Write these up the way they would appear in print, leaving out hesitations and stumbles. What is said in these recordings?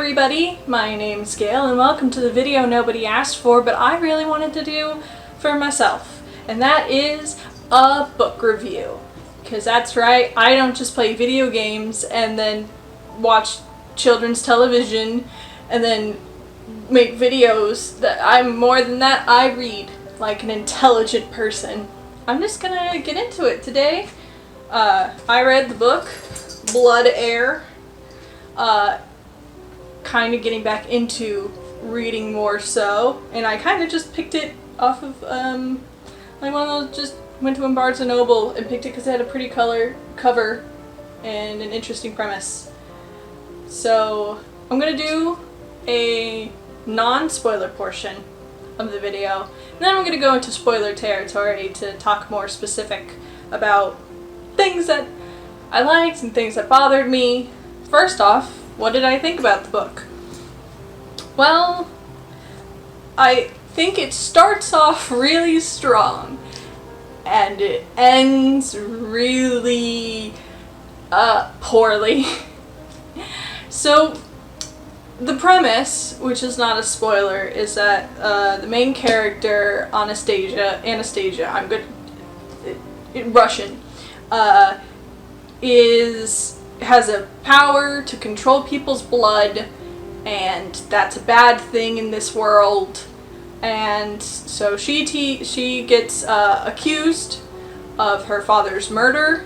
everybody, my name's Gale and welcome to the video nobody asked for but I really wanted to do for myself, and that is a book review. Because that's right, I don't just play video games and then watch children's television and then make videos. That I'm more than that. I read like an intelligent person. I'm just gonna get into it today. I read the book Heir. Kind of getting back into reading more so, and I kind of just picked it off of like one of those, just went to Barnes & Noble and picked it because it had a pretty cover and an interesting premise. So I'm gonna do a non-spoiler portion of the video, and then I'm gonna go into spoiler territory to talk more specific about things that I liked and things that bothered me. First off, what did I think about the book? Well, I think it starts off really strong and it ends really poorly. So the premise, which is not a spoiler, is that the main character, Anastasia, I'm good in Russian, has a power to control people's blood, and that's a bad thing in this world. And so she gets accused of her father's murder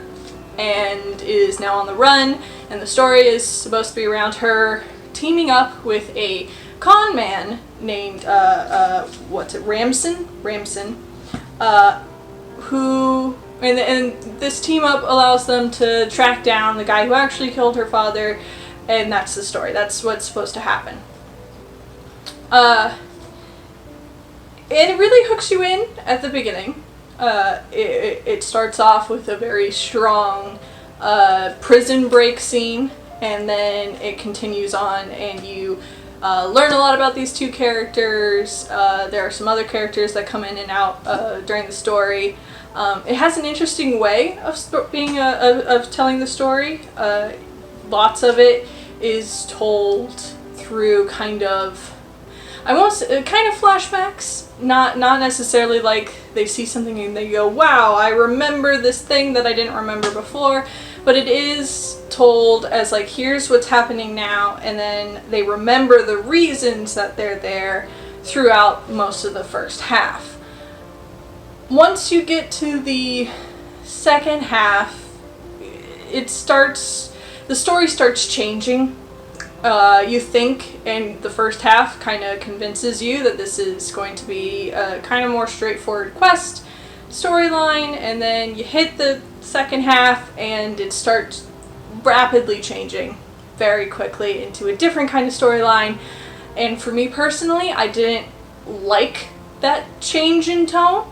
and is now on the run, and the story is supposed to be around her teaming up with a con man named Ramson, who and this team up allows them to track down the guy who actually killed her father, and that's the story. That's what's supposed to happen. And it really hooks you in at the beginning. It starts off with a very strong prison break scene, and then it continues on, and you learn a lot about these two characters. There are some other characters that come in and out during the story. It has an interesting way of telling the story. Lots of it is told through kind of flashbacks. Not necessarily like they see something and they go, wow, I remember this thing that I didn't remember before, but it is told as like, here's what's happening now, and then they remember the reasons that they're there throughout most of the first half. Once you get to the second half, the story starts changing. You think, and the first half kind of convinces you that this is going to be a kind of more straightforward quest storyline, and then you hit the second half and it starts rapidly changing very quickly into a different kind of storyline. And for me personally, I didn't like that change in tone.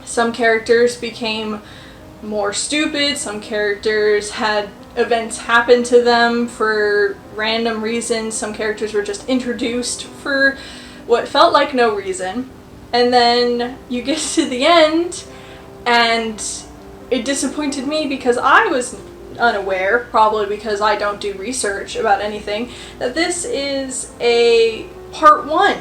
Some characters became more stupid, some characters had events happen to them for random reasons, some characters were just introduced for what felt like no reason, and then you get to the end and it disappointed me because I was unaware, probably because I don't do research about anything, that this is a part 1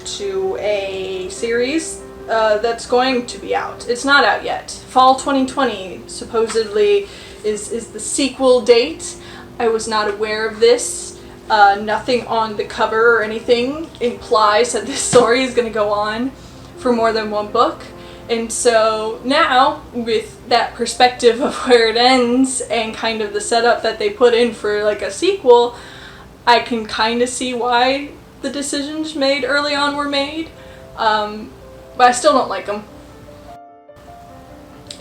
to a series that's going to be out. It's not out yet. Fall 2020 supposedly is the sequel date. I was not aware of this. Nothing on the cover or anything implies that this story is going to go on for more than one book. And so now, with that perspective of where it ends and kind of the setup that they put in for like a sequel, I can kind of see why the decisions made early on were made. But I still don't like them.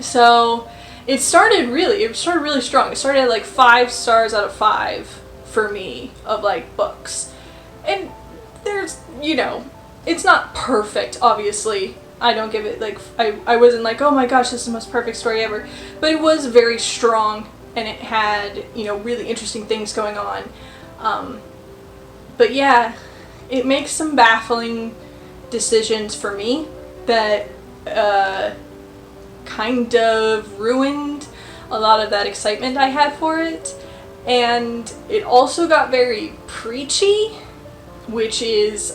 So it started really strong. It started at like 5 stars out of 5 for me of like books. And there's, it's not perfect, obviously. I don't give it like, I wasn't like, oh my gosh, this is the most perfect story ever. But it was very strong, and it had, really interesting things going on. But yeah, it makes some baffling decisions for me that kind of ruined a lot of that excitement I had for it. And it also got very preachy, which is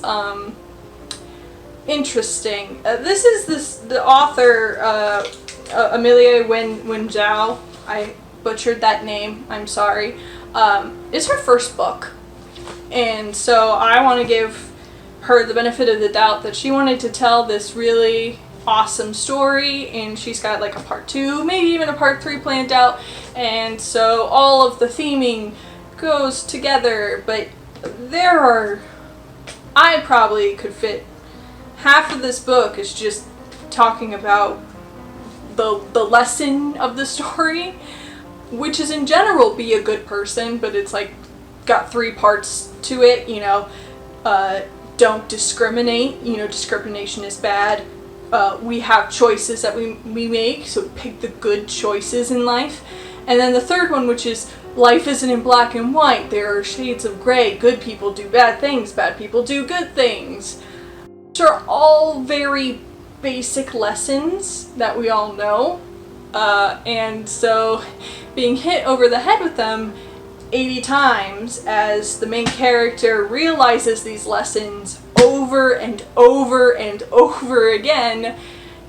interesting. The author, Amelie Wen Zhao, I butchered that name, I'm sorry. It's her first book. And so I want to give her the benefit of the doubt that she wanted to tell this really awesome story, and she's got like a part 2, maybe even a part 3 planned out, and so all of the theming goes together, but I probably could fit half of this book is just talking about the lesson of the story, which is in general be a good person, but it's like got 3 parts to it, you know. Don't discriminate, you know, discrimination is bad. We have choices that we make, so pick the good choices in life. And then the third one, which is life isn't in black and white, there are shades of gray. Good people do bad things, bad people do good things. Which are all very basic lessons that we all know. And so being hit over the head with them 80 times as the main character realizes these lessons over and over and over again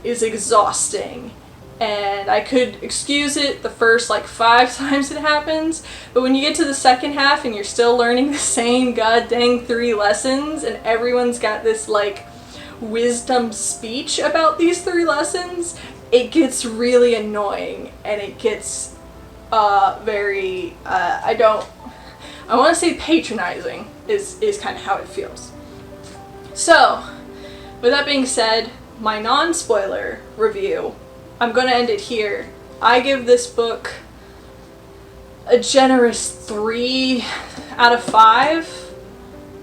is exhausting. And I could excuse it the first like 5 times it happens, but when you get to the second half and you're still learning the same god dang 3 lessons and everyone's got this like wisdom speech about these 3 lessons, it gets really annoying, and it gets very, I want to say patronizing is kind of how it feels. So, with that being said, my non-spoiler review, I'm going to end it here. I give this book a generous 3 out of 5.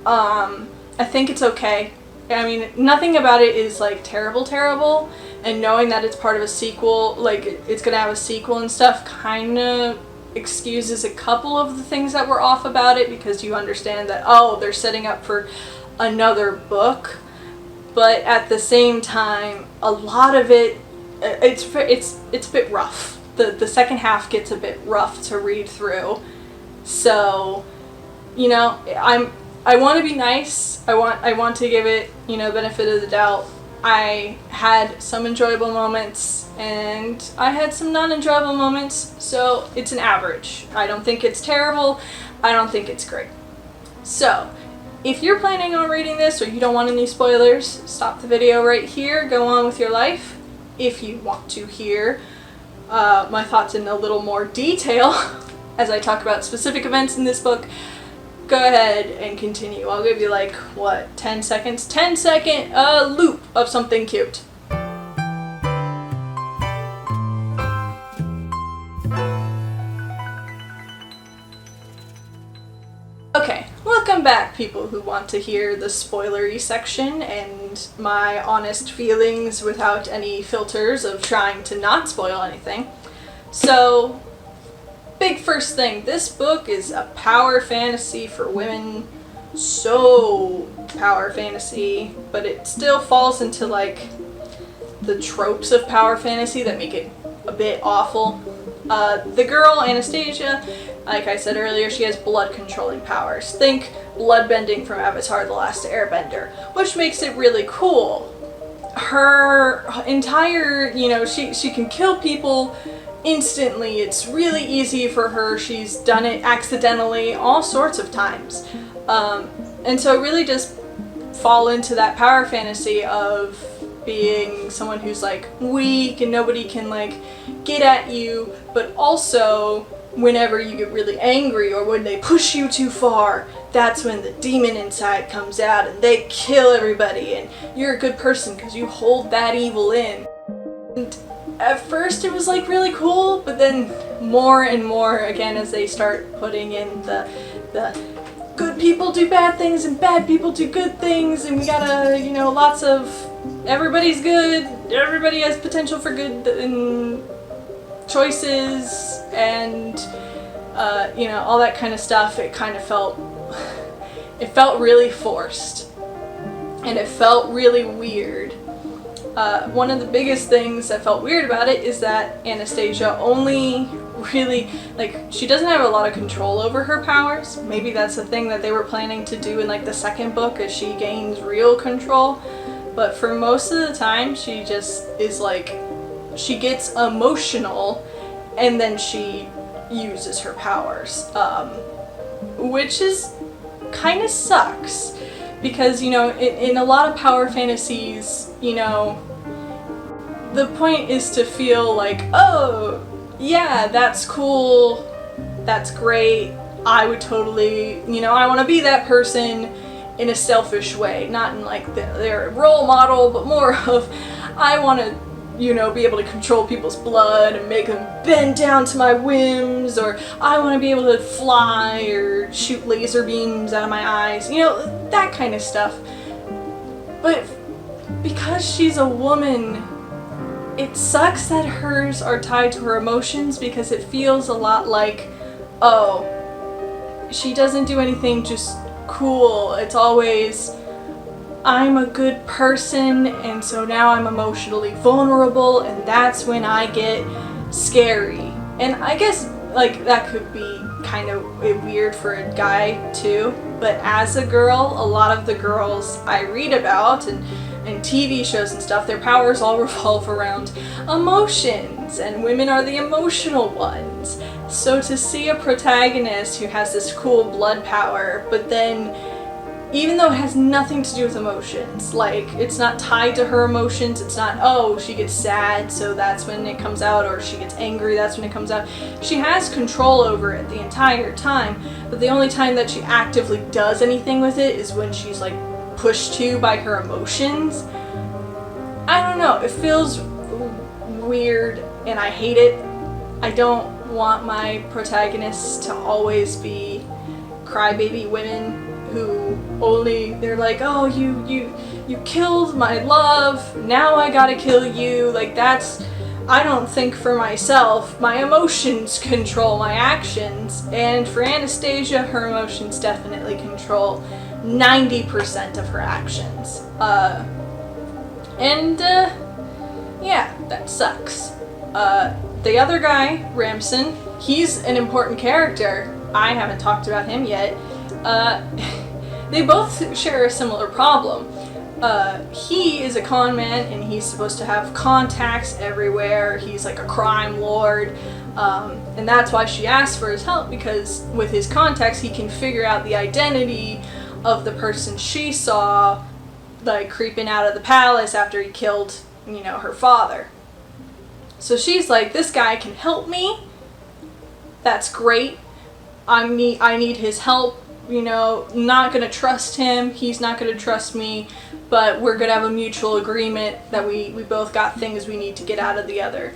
I think it's okay. I mean, nothing about it is like terrible, and knowing that it's part of a sequel, like it's gonna have a sequel and stuff, kind of excuses a couple of the things that were off about it, because you understand that, oh, they're setting up for another book. But at the same time, a lot of it, it's a bit rough. The second half gets a bit rough to read through. So, you know, I want to be nice. I want to give it, you know, benefit of the doubt. I had some enjoyable moments and I had some non-enjoyable moments, so it's an average. I don't think it's terrible. I don't think it's great. So, if you're planning on reading this or you don't want any spoilers, stop the video right here, go on with your life. If you want to hear my thoughts in a little more detail as I talk about specific events in this book, go ahead and continue. I'll give you like, what, 10 seconds? 10-second loop of something cute. Okay, welcome back, people who want to hear the spoilery section and my honest feelings without any filters of trying to not spoil anything. So, big first thing, this book is a power fantasy for women. So power fantasy, but it still falls into like the tropes of power fantasy that make it a bit awful. The girl, Anastasia, like I said earlier, she has blood controlling powers. Think bloodbending from Avatar: The Last Airbender, which makes it really cool. Her entire, you know, she can kill people instantly. It's really easy for her. She's done it accidentally all sorts of times. And so really just fall into that power fantasy of being someone who's like weak and nobody can like get at you, but also whenever you get really angry or when they push you too far, that's when the demon inside comes out and they kill everybody, and you're a good person because you hold that evil in. And at first it was like really cool, but then more and more again as they start putting in the good people do bad things and bad people do good things, and we gotta, you know, lots of everybody's good, everybody has potential for good and choices, and you know, all that kind of stuff. It kind of felt really forced, and it felt really weird. One of the biggest things that felt weird about it is that Anastasia only really, like, she doesn't have a lot of control over her powers. Maybe that's the thing that they were planning to do in like the second book, as she gains real control. But for most of the time, she just is like, she gets emotional and then she uses her powers, which is kind of sucks, because, you know, in a lot of power fantasies, you know, the point is to feel like, oh yeah, that's cool, that's great, I would totally, you know, I want to be that person in a selfish way, not in like their role model, but more of, I want to, you know, be able to control people's blood and make them bend down to my whims, or I want to be able to fly or shoot laser beams out of my eyes, you know, that kind of stuff. But because she's a woman, it sucks that hers are tied to her emotions, because it feels a lot like, oh, she doesn't do anything just cool. It's always, I'm a good person, and so now I'm emotionally vulnerable, and that's when I get scary. And I guess, like, that could be kind of weird for a guy too, but as a girl, a lot of the girls I read about and TV shows and stuff, their powers all revolve around emotions, and women are the emotional ones. So to see a protagonist who has this cool blood power, but then, even though it has nothing to do with emotions, like, it's not tied to her emotions, it's not, oh, she gets sad, so that's when it comes out, or she gets angry, that's when it comes out. She has control over it the entire time, but the only time that she actively does anything with it is when she's, like, pushed to by her emotions. I don't know, it feels weird, and I hate it. I don't want my protagonists to always be crybaby women who only, they're like, oh, you killed my love, now I gotta kill you. Like, that's, I don't think for myself. My emotions control my actions, and for Anastasia, her emotions definitely control 90% of her actions. Yeah, that sucks. The other guy, Ramson, he's an important character. I haven't talked about him yet. They both share a similar problem. He is a con man, and he's supposed to have contacts everywhere. He's like a crime lord, and that's why she asked for his help, because with his contacts he can figure out the identity of the person she saw, like, creeping out of the palace after he killed, you know, her father. So she's like, this guy can help me, that's great, I need his help. You know, not gonna trust him, he's not gonna trust me, but we're gonna have a mutual agreement that we both got things we need to get out of the other.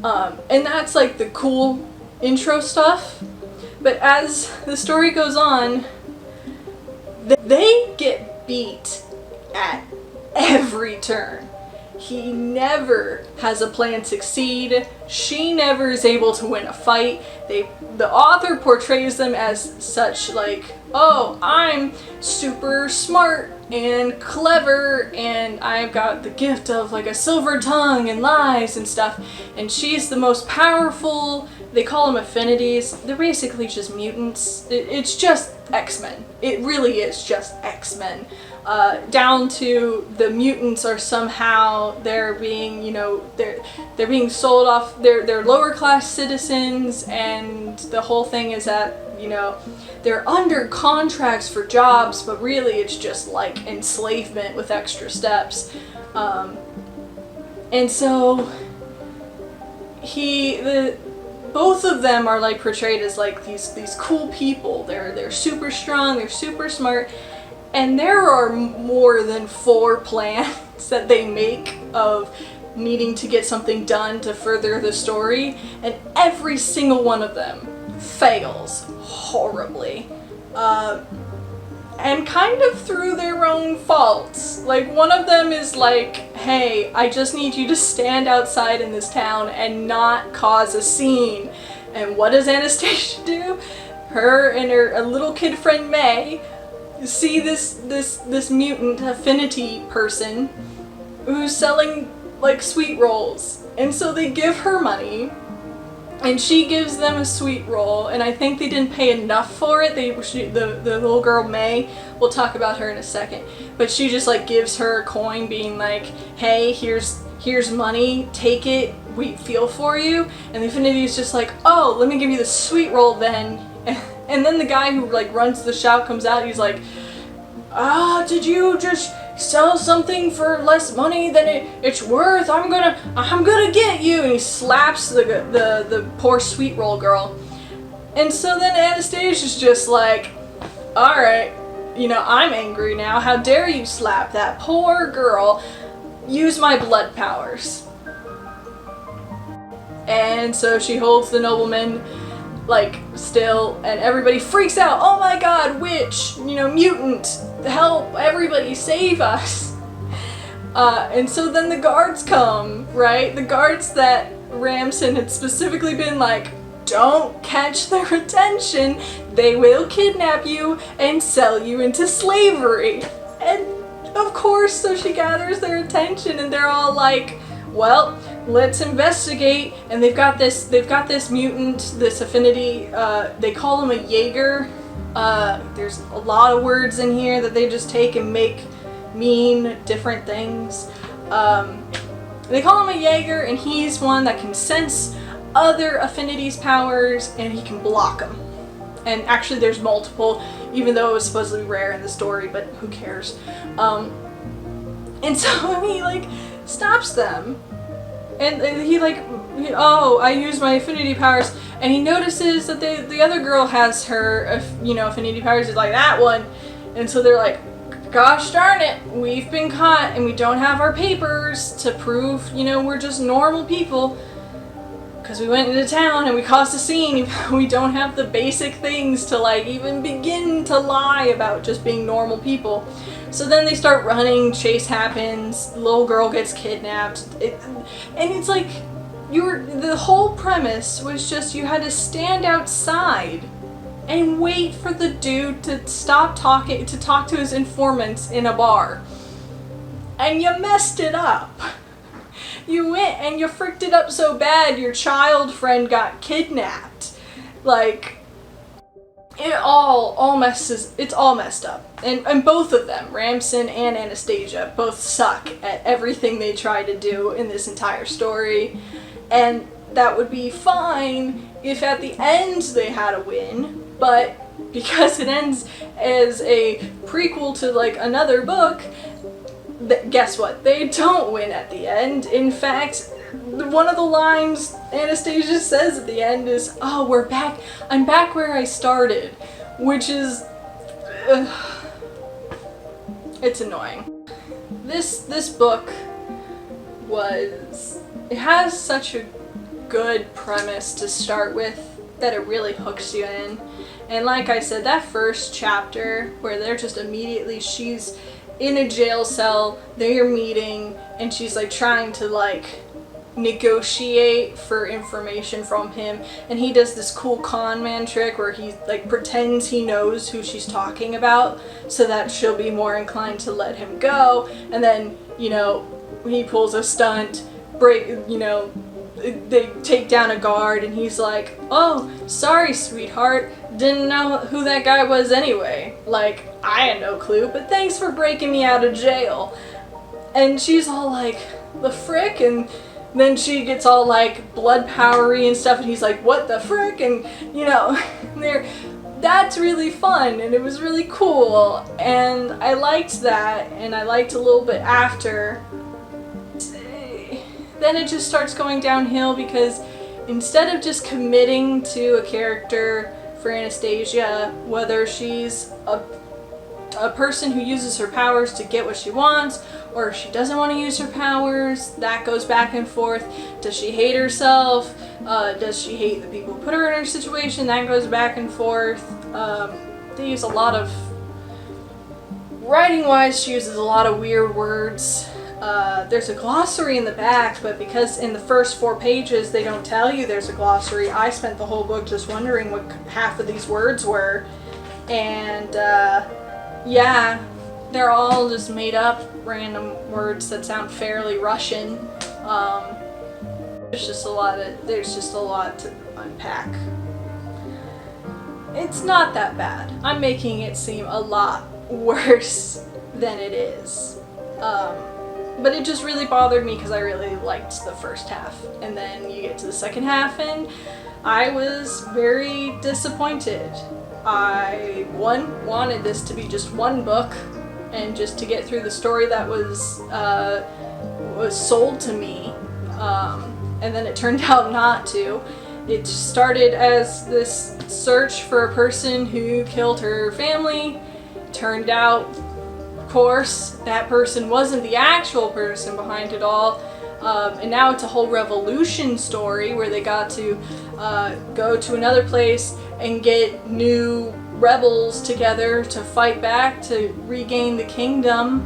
And that's like the cool intro stuff. But as the story goes on, they get beat at every turn. He never has a plan succeed. She never is able to win a fight. The author portrays them as such, like, oh, I'm super smart and clever, and I've got the gift of like a silver tongue and lies and stuff, and she's the most powerful. They call them affinities. They're basically just mutants. It's just X-Men. It really is just X-Men. Down to the mutants are somehow, they're being, you know, they're being sold off, they're lower class citizens, and the whole thing is that, you know, they're under contracts for jobs, but really it's just like enslavement with extra steps. And so both of them are like portrayed as like these cool people. They're super strong, they're super smart. And there are more than 4 plans that they make of needing to get something done to further the story, and every single one of them fails horribly. And kind of through their own faults. Like, one of them is like, hey, I just need you to stand outside in this town and not cause a scene. And what does Anastasia do? Her and her little kid friend May see this mutant affinity person who's selling like sweet rolls, and so they give her money And she gives them a sweet roll, and I think they didn't pay enough for it. The little girl May, we'll talk about her in a second, but she just like gives her a coin, being like, "Hey, here's money, take it. We feel for you." And the Affinity is just like, "Oh, let me give you the sweet roll then." And then the guy who like runs the shop comes out. He's like, "Did you just sell something for less money than it's worth? I'm gonna get you!" And he slaps the poor sweet roll girl. And so then Anastasia's just like, "All right, I'm angry now. How dare you slap that poor girl? Use my blood powers." And so she holds the nobleman like still, and everybody freaks out. "Oh my god, witch, mutant, help, everybody save us." And so then the guards come, right? The guards that Ramson had specifically been like, "Don't catch their attention, they will kidnap you and sell you into slavery." And of course, so she gathers their attention, and they're all like, "Well, let's investigate." And they've got this mutant, this Affinity, they call him a Jaeger. There's a lot of words in here that they just take and mean different things. They call him a Jaeger, and he's one that can sense other Affinities' powers, and he can block them. And actually there's multiple, even though it was supposedly rare in the story, but who cares. And so he like stops them. And he like, "Oh, I use my Affinity powers," and he notices that the other girl has her, Affinity powers. He's like, "That one," and so they're like, "Gosh darn it, we've been caught, and we don't have our papers to prove, we're just normal people, because we went into town and we caused a scene. We don't have the basic things to like even begin to lie about just being normal people." So then they start running, chase happens, the little girl gets kidnapped, and it's like, the whole premise was just you had to stand outside and wait for the dude to stop talking, to talk to his informants in a bar. And you messed it up. You went and you fricked it up so bad your child friend got kidnapped. Like, it's all messed up. And both of them, Ramson and Anastasia, both suck at everything they try to do in this entire story. And that would be fine if at the end they had a win, but because it ends as a prequel to like another book, guess what? They don't win at the end. In fact, one of the lines Anastasia says at the end is, "Oh, we're back. I'm back where I started," which is, it's annoying. This book it has such a good premise to start with that it really hooks you in. And like I said, that first chapter where they're just immediately, she's in a jail cell, they're meeting, and she's like trying to like negotiate for information from him, and he does this cool con man trick where he like pretends he knows who she's talking about so that she'll be more inclined to let him go, and then he pulls a stunt, they take down a guard, and he's like, "Oh, sorry sweetheart, didn't know who that guy was anyway. Like, I had no clue, but thanks for breaking me out of jail." And she's all like, "The frick?" And then she gets all like blood powery and stuff, and he's like, "What the frick?" And that's really fun, and it was really cool, and I liked that, and I liked a little bit after. Then it just starts going downhill, because instead of just committing to a character for Anastasia, whether she's a person who uses her powers to get what she wants, or if she doesn't want to use her powers, that goes back and forth. Does she hate herself? Does she hate the people who put her in her situation? That goes back and forth. They use a lot of, writing-wise, she uses a lot of weird words. There's a glossary in the back, but because in the first 4 pages they don't tell you there's a glossary, I spent the whole book just wondering what half of these words were. And yeah, they're all just made up random words that sound fairly Russian. There's just a lot unpack. It's not that bad. I'm making it seem a lot worse than it is. But it just really bothered me because I really liked the first half. And then you get to the second half and I was very disappointed. I, wanted this to be just one book and just to get through the story that was sold to me. And then it turned out not to. It started as this search for a person who killed her family. Turned out, of course, that person wasn't the actual person behind it all. And now it's a whole revolution story where they got to go to another place and get new rebels together to fight back to regain the kingdom.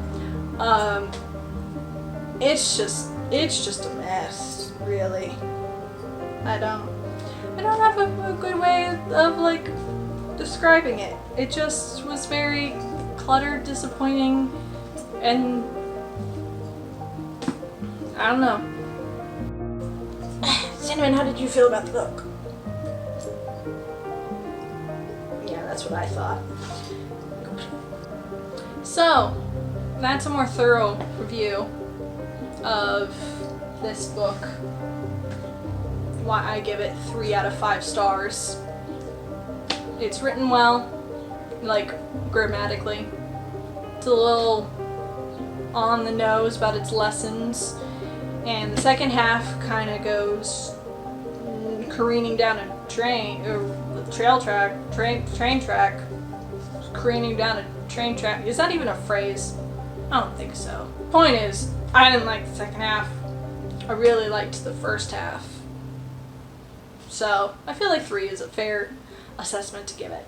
It's just a mess, really. I don't have a good way of like describing it. It just was very cluttered, disappointing, and I don't know. Cinnamon, how did you feel about the book? Yeah, that's what I thought. So, that's a more thorough review of this book. Why I give it 3 out of 5 stars. It's written well, like grammatically. It's a little on the nose about its lessons, and the second half kind of goes careening down a train track, careening down a train track. Is that even a phrase? I don't think so. Point is, I didn't like the second half. I really liked the first half. So, I feel like 3 is a fair assessment to give it.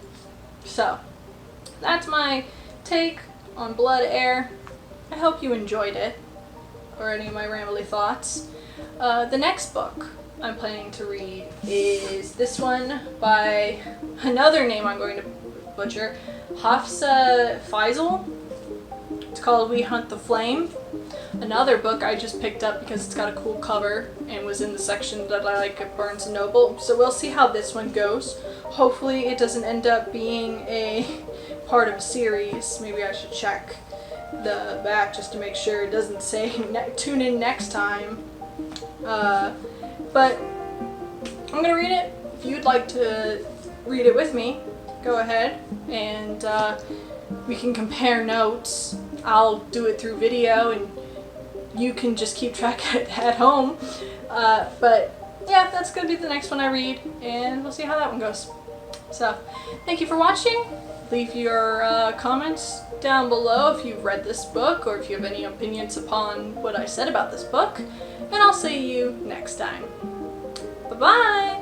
So, that's my take on Blood Heir. I hope you enjoyed it, or any of my rambly thoughts. The next book I'm planning to read is this one by another name I'm going to butcher, Hafsa Faisal. It's called We Hunt the Flame. Another book I just picked up because it's got a cool cover and was in the section that I like at Barnes & Noble. So we'll see how this one goes. Hopefully it doesn't end up being a part of a series. Maybe I should check the back just to make sure it doesn't say tune in next time. But I'm gonna read it. If you'd like to read it with me, go ahead and we can compare notes. I'll do it through video and you can just keep track at home. But yeah, that's gonna be the next one I read, and we'll see how that one goes. So, thank you for watching. Leave your comments down below if you've read this book or if you have any opinions upon what I said about this book. And I'll see you next time. Bye-bye!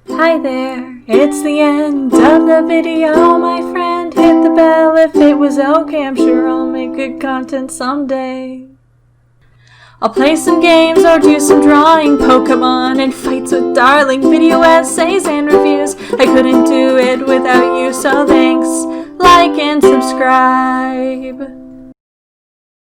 Hi there, it's the end of the video, my friend. Hit the bell if it was okay, I'm sure I'll make good content someday. I'll play some games or do some drawing, Pokemon and fights with darling, video essays and reviews. I couldn't do it without you, so thanks, like and subscribe.